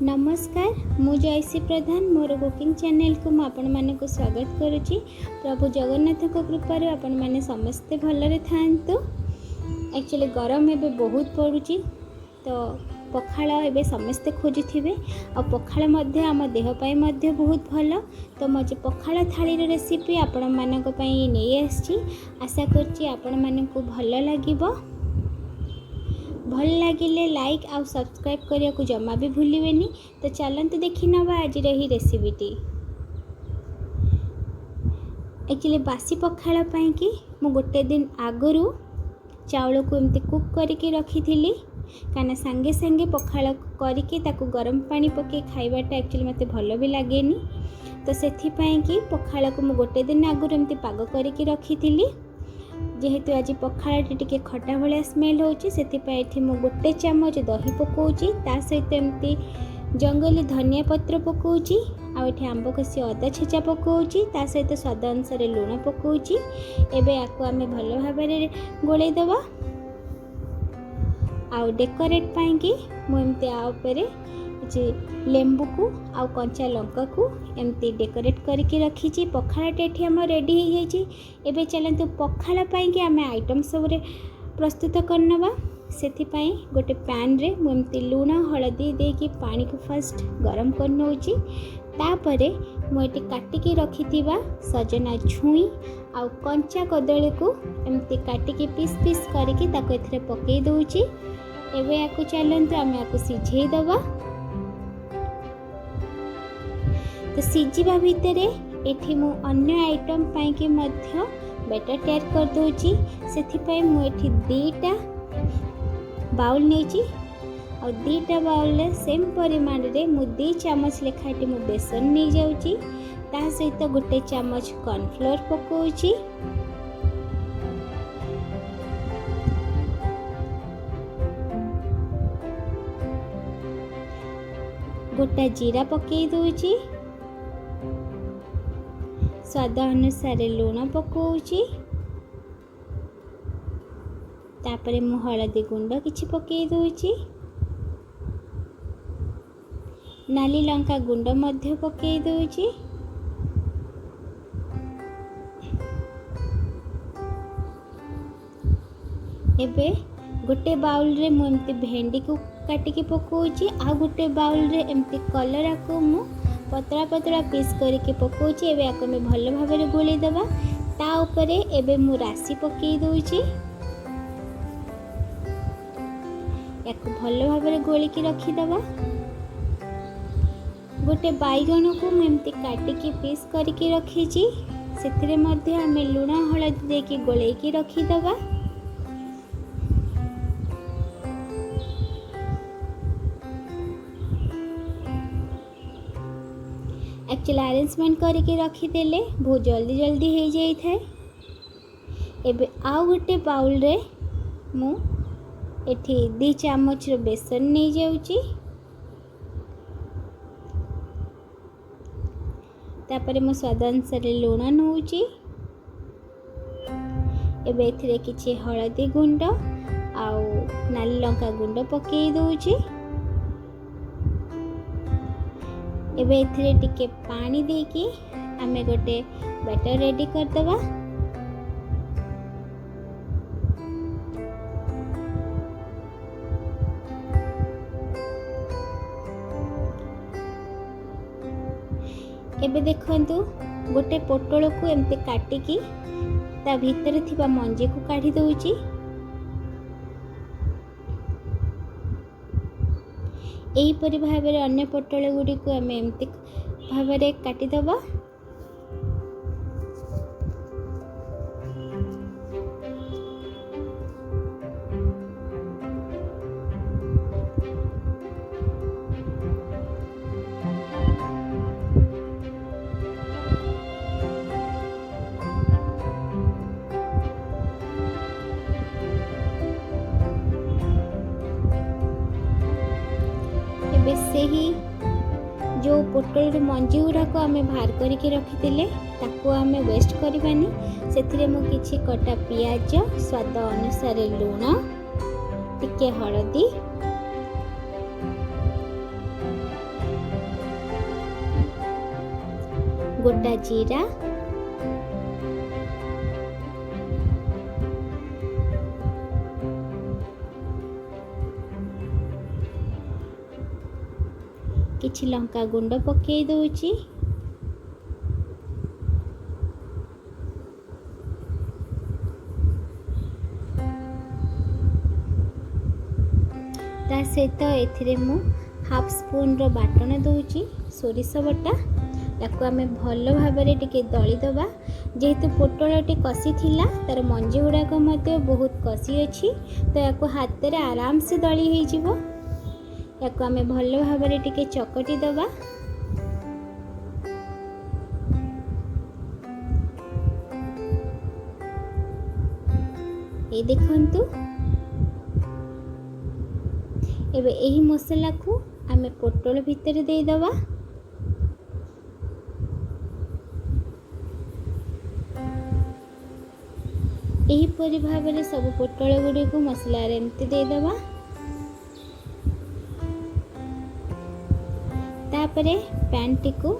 नमस्कार मु जयसी प्रधान मोर cooking channel को आपण माने को स्वागत करुच्ची। प्रभु जगन्नाथ को कृपार आपण माने समस्ते भलरे थांतु। एक्चुअली गरम एबे बहुत पड़ुची तो पखाल एबे समस्ते खोजुथिबे आ पखाल मध्ये आम देह पाई मध्ये बहुत भल। तो मो पखाल थाली रेसिपी आपण मानक पई नै आछि। आशा करछि आपण माने को भल लागिबो। भल लगिले लाइक आउ सब्सक्राइब करिया को जमा भी भूलिबेनी। तो चलते देखि नबा आज रही रेसिपीटी। एक्चुअली बासी पखाल पाई कि मु गोटे दिन आगरू चाउल को एमती कुक करके रखी थी काना सांगे सांगे पखाल करके ताकू गरम पानी पके खाइबाटा एक्चुअली मते भल भी लागेनी। तो सेथि पाई कि पखाल को मु गोटे दिन आगरू एमती पाग करके रखी थी। जेहेतु आज पखाल टिके खटा भाया स्मेल होची से मु गोटे चामच दही पकाउची ता सहित एमती जंगली धनिया पत्र पकाउची आ एठी आंब कसी अदा छेचा पकाउची ता सहित स्वाद अनुसार लूण पकाउची। एबे याको आमे भलो भाबरे गोळै दबा आ डेकोरेट पाई कि मु एमती आ ऊपर लेंबू को आउ कंचा लंका को एमती डेकोरेट करके रखी। पखाल टेठी हम रेडी हो जाइए। एबे चलते पखाल पाई कि आमे आइटम सब रे प्रस्तुत करनबा। सेथिपाई गोटे पैन रे मु एमती लूण हळदी देकी पानी को फर्स्ट गरम करनोची। तापरे मु एटी काटिकी रखिथिबा सजना छुई आउ कंचा कदली को एमती काटिकी पीस पीस करके ताको एथरे पकेई दउची। एबे याको चलंतु आमे याको सिझेई दबा। तो सिझिबा भितरे एठी मु अन्य आइटम पाई कि मध्य बेटर तैयार कर दोची। सेथिपाई मु एठी दीटा बाउल नेची और दीटा बाउल रे सेम परिमाण रे मु 2 चामच लेखा एठी मु बेसन नै जाउची। ता सहित गोटे चामच कॉर्नफ्लोर पकाउची। गोटा जीरा पकई दोची। स्वाद अनुसार लूण पकाउची। तापरे मु हळदी गुंड किछि पकई दोची। नाली लंका गुंड मध्य पकई दोची। एबे गोटे बाउल रे मु एमती भेंडी को काटिकी पकाउची आ गोटे बाउल रे एमती कलरा को मु पतला पतला पीस करके पकाउची। एबे याको में भल भाबरे गोळै दबा। ता ऊपरे एबे मु राशि पकई दोची। याको भल भाबरे गोळी की रखी दबा। गोटे बाइगण को मु एमती काटिकी पीस करके रखीची। सेथिरे मध्ये हमें लूण हळदी देकी गोळै की रखी दबा। एक्चुअली अरेंजमेंट करके रखीदेले बहुत जल्दी जल्दी हो जाई थाए। एबे आउ गोटे बाउल रे मु एठी 2 चामच रो बेसन नै जाउची। तापरे मु स्वाद अनुसार लूण नउची। एबे एथिरे किछि हळदी गुंड आउ नाली लंका गुंड पकेई दोउची। एबे एथिरे टिके पानी देकी आमे गोटे बैटर रेडी कर दबा। एबे देखंतु गोटे पोटल को एमते काटिकी ता भीतर थिबा मंजे को काढी दउची। एही परि भाबरे अन्य पोटल गुडी को आमे एमती भाबरे काटी दबा। से ही जो पोटल रो मंजी गुड़ाक आम बाहर करके रखी ताको आम वेस्ट करवानी। से मु किछि कटा पियाज स्वाद अनुसार लूण टिके हळदी गोटा जीरा, किछि लंका गुंड पकई दउची, ता सहित एथिरे मु हाफ स्पून रो बाटण दउची सोरिष बटा। ताको आमे भल भाबरे टिके दली दबा। जेहेतु पोटलटी कसी थिला तार मंजी गुड़ाक मध्य बहुत कसी अच्छी, तो याको हाथ रे आराम से दली हो जिवो। याको आमे भल भाबरे टिके चकटी दबा। ये देखंतु एबे एही मसला को आमे पोटल भितर दे दबा। एही परि भाबरे सब पोटल गुडी को मसला रे एमती दे दबा। तापरे पैन टी को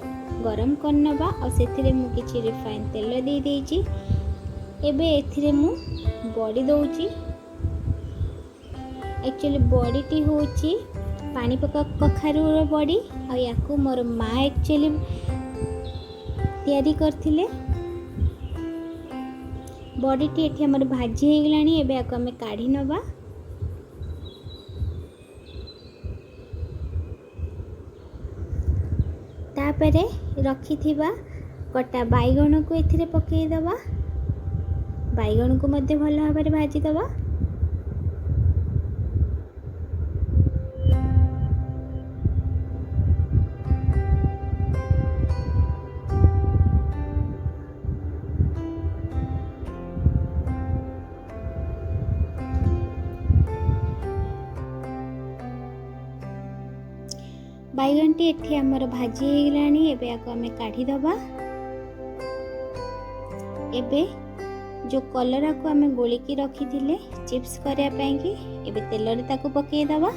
गरम करनबा और सेथिरे मु किछि रिफाइन तेल दे देछि। एबे एथिरे मु बड़ी दउची। एक्चुअली बड़ी टी होची पानी पका कखारू रो बड़ी, आ याकू मोर माँ एक्चुअली तैयारी करथिले। बड़ी टी एठी हमर भाजी हे गलानी। एबे याकू हमें काढी नबा। तापरे रखिथिबा कटा बैगण को एथिरे पकेई दबा। बैगण को मध्य भल भाबरे भाजी दबा। बैगनटी एठी हमर भाजी हे गलानी। एबे याको हमें काढी दबा। एबे जो कलरा को हमें गोली की रखी थिले चिप्स करया पई कि एबे तेल रे ताको पकेई दबा।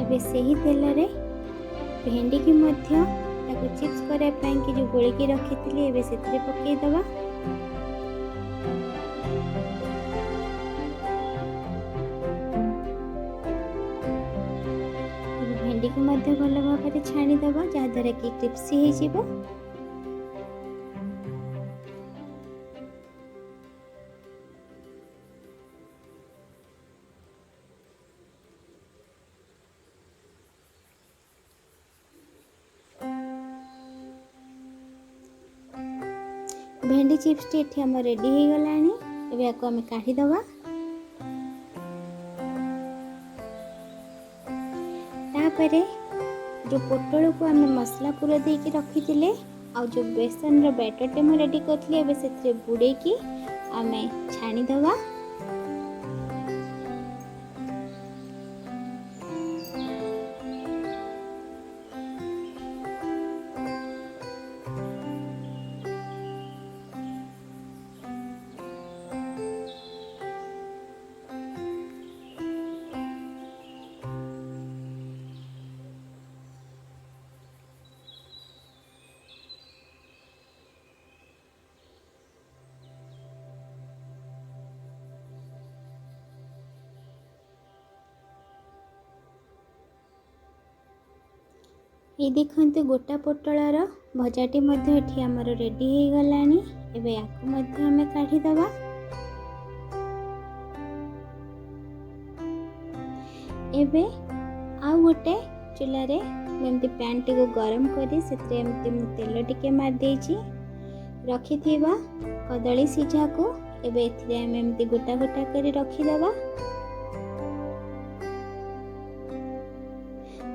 एबे सही तेल रे भेंडी की मध्य ताको चिप्स करे पई कि जो गोली की रखी थिले एबे सेतरे पकेई दबा। भेंडी को मध्य भल भाबरे छाणी दबा जहा द्वारा कि क्रिस्पी हे जिवो। भेंडी चिप्स टी एठी हम रेडी हो गलानी। एबे याको हमें काढी दबा। तापरे जो पोटल को हमें मसला पूरा दे के रखी थिले आ जो बेसन रो बैटर टे म रेडी करथले एबे सेथरे बुडे की हमें छाणी दबा। ये देखते गोटा पोटलर भजाटी एठी आमर रेडी हो गलानी। एबे याकू मध्य हमें काढ़ी दबा। एबे आउ गोटे चूल्हा रे एमती पैन टी को गरम करी सेतरे एमती मु तेल टिके मार देछि। रखिथिबा कदली सिझा को एबे एथिरे हम एमती गोटा गोटा करी रखिदेबा।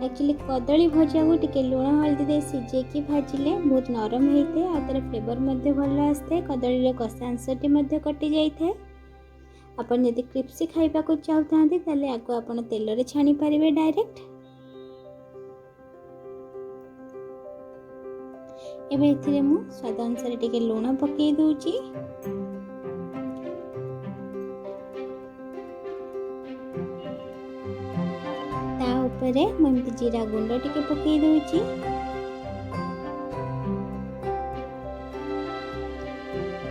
एक्चुअली कदली भजा को टिके लुण हल्दी दे सिझेकी भाजिले बहुत नरम होते आ तार फ्लेवर मध्य भल आसते कदली कषा अंशटी मध्य कटि जाइए। आपन यदि क्रिप्सी खाइबा को चाहते ताले आगु आपन तेल रे छाणी पारिबे डायरेक्ट। एबे एथिरे मु स्वाद अनुसार टिके लुण पकेई दूची। ता ऊपर मु जीरा गुंड टिके पकेई दूची।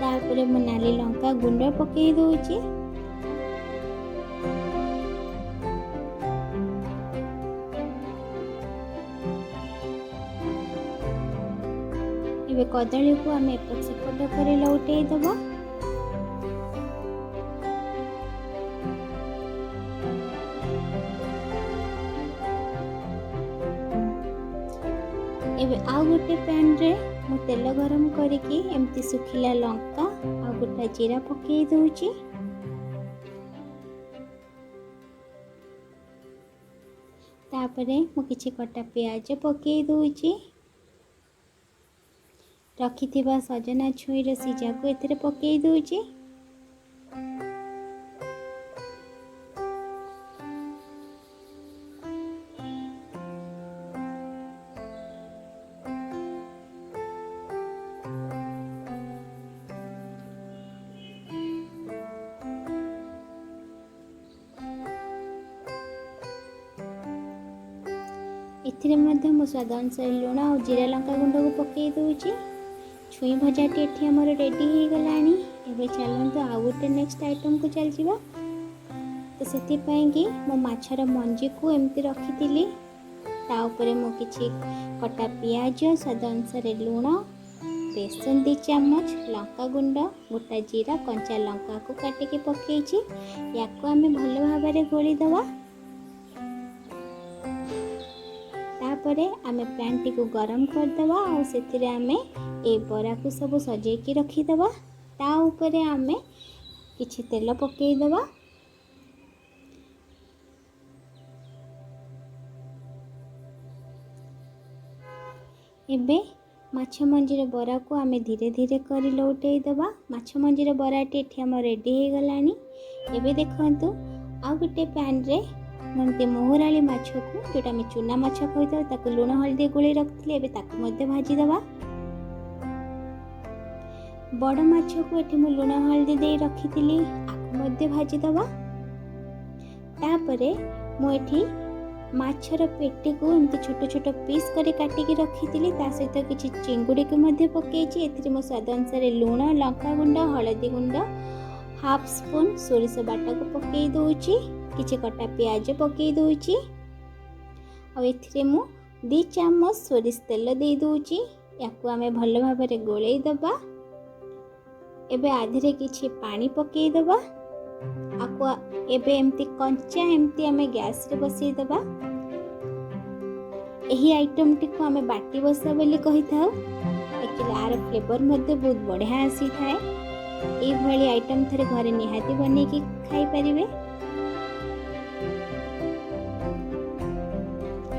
ता ऊपर मु नाली लंका गुंड पकेई दूची। एबे कदली को आम एपट सेपट कर लौटे दबा। एबे आउ गोटे पैन रे मु तेल गरम करके एमती सुखिला लंका आ गोटा जीरा पकेई दूची। तापरे मु किछि कटा प्याज पकेई दूची। रखिथिबा सजना छुईर सिझा को एथिरे पकेई दूची। एथिरे मध्य मु स्वाद अनुसार लुण और जीरा लंका गुंड को पकेई दूची। छुई भजाटी एठी हमर रेडी हो गलानी। एबे चलंतु आ गोटे नेक्स्ट आइटम को चल जिबा। तो सेति पई कि मो माछर मंजी को एमती रखिथिली। ता ऊपर मु किछि कटा प्याज स्वाद अनुसार लुण बेसन 2 चम्मच लंका गुंड गोटा जीरा कंचा लंका को काटिके पकेइछि। याको आमे भल भाबरे गोली दवा। तापरे आमे पैन टी को गरम कर दवा और सेतिरे आमे ए बरा को सब सजे की रखी दवा। ता ऊपरे आमे किछि तेल पकेई दवा। एबे माछ मंजीर बरा को आमे धीरे धीरे करी लौटेई दवा। माछ मंजीर बराटी एठी हम रेडी हो गलानी। एबे देखंतु आ गोटे पैन रे मन्ते मोहराली माछ को जोटा में चुना माछ कहिता ताको लुण हल्दी गोली रखथिले एबे ताको मध्य भाजी दवा। बड़ माछ को एठी मु लुण हल्दी दे रखिथिली आको मध्य भाजी दवा। तापरे मु एठी माछर पेटी को एमती छोट छोट पीस करे काटी के रखिथिली। ता सहित किछि चिंगुड़ी को मध्य पकेइछि। एथिरे मु स्वाद अनुसार लुण लंका गुंड हळदी गुंड हाफ स्पून सोरिष बाटा को पकेई दोउछि। किछि कटा प्याज पकेई दोउछि और एथिरे मु 2 चम्मच सोरिष तेल दे दोउछि। याको आमे भल भाबरे गोळेई दबा। एबे आधिरे किछि पानी पकेई दबा। आको एबे एमती कंचा एमती आमे गैस रे बसई दबा। एही आइटम टी को आमे बाटी बसा बोली कहि थाउ। एक्चुअली आर फ्लेवर मध्ये बहुत बढ़िया आसी थाए। ए भली आइटम थरे घरे निहाती बनै की खाई परिबे।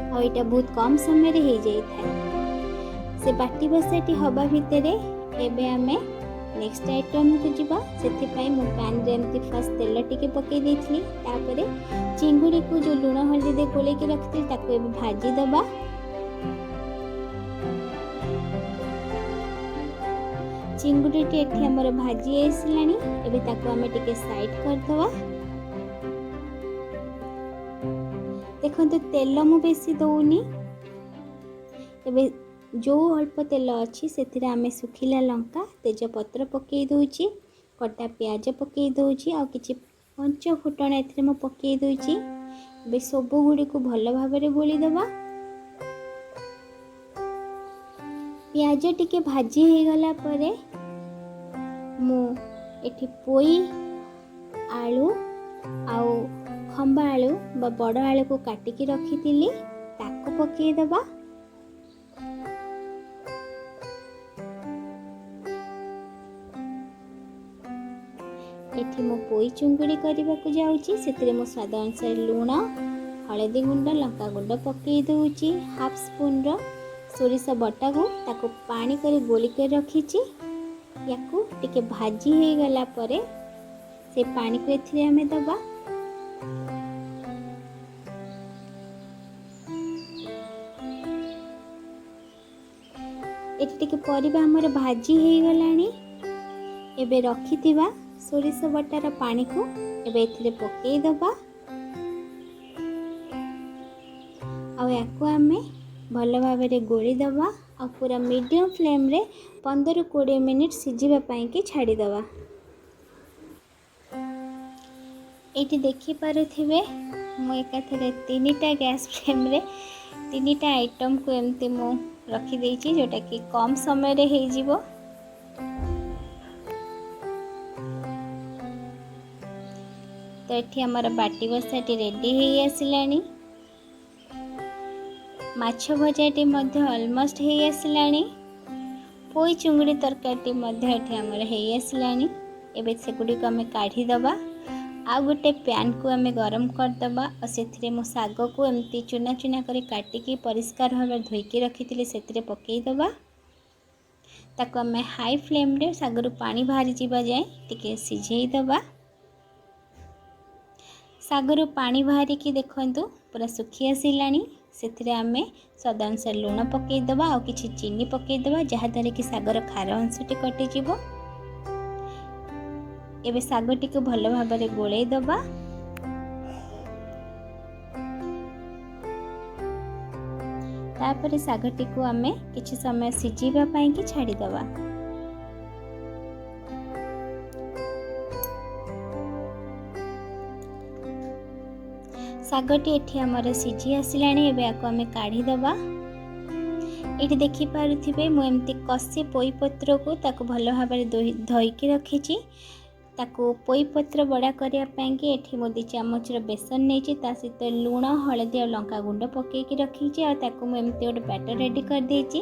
और एटा बहुत कम समय रे हो जाई थाए। से बाटी बसाटी हवा भितरे एबे आमे नेक्स्ट आइटम को जीवा। सेति पई मु पैन रे एमती फर्स्ट तेल टिके पके देथली। तापरे चिंगुड़ी को जो लुण हल्दी दे गोले के रखथि ताको एबे भाजी दबा। चिंगुड़ी टे एठी हमर भाजी आइसलानी। एबे ताको आमे टिके साइड कर दवा। देखंतु तेल मु बेसी दउनी। एबे जो अल्प तेल अच्छी से आमे सुखिला लंका तेज पत्र पकई दोची कटा प्याज पकई दोची आ किछि पंच फुटण एथरे म पकई दोची। बे सब गुडी को भल भाबरे गोली दबा। प्याज टिके भाजी हे गला परे मु एठी पोई आलू आउ खंबा आलू बा बड़ आलू को काटिकी रखिथिली ताको पकई दबा। एठी मो पोई चुंगुड़ी करने को जाऊँगी से मो स्वाद अनुसार लुण हलदी गुंड लंका गुंड पकई दूची हाफ स्पून सोरिष बटा को ताको पानी कर गोली कर रखी याकू टिके भाजी हो गला परे से पानी को एथिरे हमें दबा एठी टिके परिबा हमर भाजी हो गलानी एबे रखिथिबा सोरिष बटार पानी को एबे एथिरे पकई दबा आ याकू आमे भल भाव में गोली दबा आ पूरा मीडियम फ्लेम रे 15-20 मिनिट सिझिबा पई कि छाड़ी दबा। एठी देखि पारुथिबे मो एकाथरे 3टा गैस फ्लेम रे 3टा आइटम को एमती मो रखी देछि जोटा कि कम समय रे हे जिवो। तो एठी हमर बाटी बसाटी रेडी हे आसिलानी माछ भजाटी मध्य ऑलमोस्ट हे आसिलानी पोई चुंगड़ी तरकारी मध्य एठी हमर हे आसिलानी। एबे से गुडी को हमें काढी दबा आ गोटे पैन को हमें गरम कर दबा और सेथिरे मो साग को एमती चुना चुना करी काटिकी परिष्कार भाव धोईकी रखी सेथिरे पकई दबा ताको हमें हाई फ्लेम रे सागरु पानी बाहरी जीवा जाए टिके सिझेई दबा। सागरु पानी बाहरी की देखंतु पूरा सुखी आसिलानी सेथिरे आमे स्वाद अनुसार लुण पकई दबा और किछि चीनी पकई दबा जहा द्वारा कि सागर खार अंशटी कटि जीवो। एबे सागटी को भल भाव में गोले दबा तापर सागटी को आमे किछि समय सिझिबा पई कि छाड़ी दबा। सागटी एठी हमर सिझी आसिलानी एबे आको हमें काढी दबा। एठी देखि पारुथिबे मु एमती कसी पोई पत्र को ताको भल भाव में धोईकी रखिछि ताको पोई पत्र बड़ा करिया पई कि एठी मो 2 चामच बेसन नेछि ता सहित लुण हलदी और लंका गुंड पकेकी रखिछि आ ताको मु एमती गोटे बैटर रेडी कर देछि।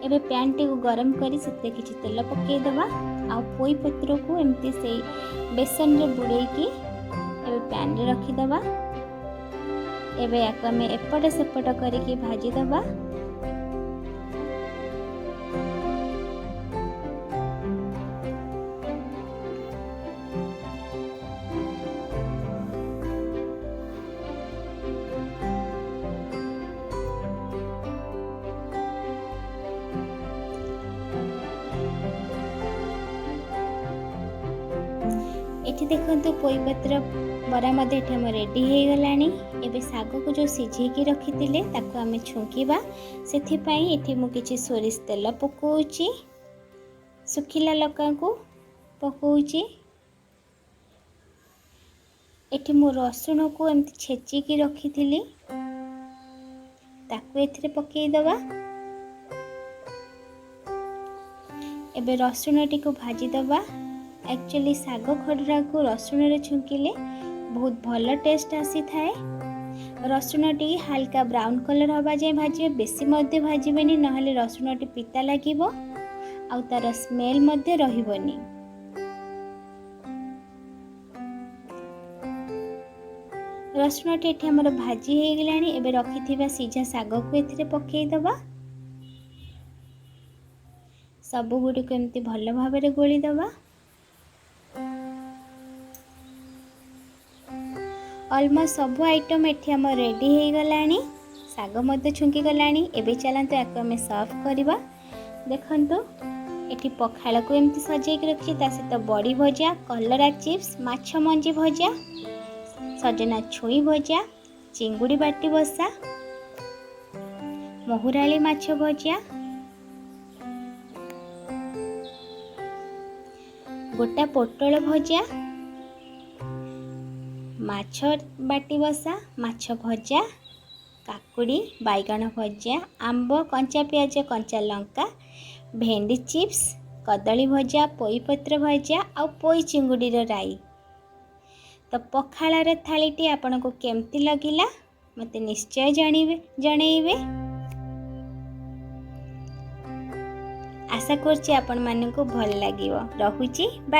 एबे पैन टी को गरम करी सेते किछि तेल पकेई दबा आ पोई पत्र को एमती से बेसन रे बुड़ेकी एबे पैन रे रखी दबा। एबे याको हमें एपट सेपट करिकी भाजी दबा। एठी देखंतु पोई पत्र बरा मध्य एठी हम रेडी हे गलानी। एबे साग को जो सिझे की रखिथिले ताको हमें छुंकीबा सेथि पई एठी मु किछि सोरिष तेल पकोउची सुखिला लका को पकोउची एठी मु रसुण को एमति छेची की रखिथिली ताको एथिरे पकेई दबा। एबे रसुण टी को भाजी दबा। एक्चुअली साग खडरा को रसुण रे छुंकिले बहुत भल टेस्ट आसी थाए। रसुण टी हल्का ब्राउन कलर हवा जाए भाजिबे बेसी मध्य भाजिबेनी नहले रसुण टी पिता लागिबो आ तार स्मेल मध्य रहिबोनी। रसुण टी एठी हमर भाजी हे गेलानी। एबे रखिथिबा सिझा साग को एथिरे पकेई दबा। सब गुडी को एमती भल भाव में गोली दबा। ऑलमोस्ट सब आइटम एठी हम रेडी हे गलानी। साग मध्य छुंकी गलानी। एबे चलंतु याको हमें सर्व करबा। देखंतु एठी पखाळ को एमती सजेक रखी ता सहित बड़ी भजा कलरा चिप्स माछ मंजी भजा सजना छुई भजा चिंगुड़ी बाटी बसा महुराली माछ भजा गोटा पोटल भजा माछ बाटी बसा माछ भजा काकुड़ी बैगण भजा आंब कंचा पियाज कंचा लंका भेंडी चिप्स कदली भजा पोई पत्र भजा आ पोई चिंगुड़ी राई। तो पखाळार थालीटी आपन को केमती लगिला मते निश्चय जनइबे। आशा करछि आपण मानकु भल लागिवो। रहुछि बाय।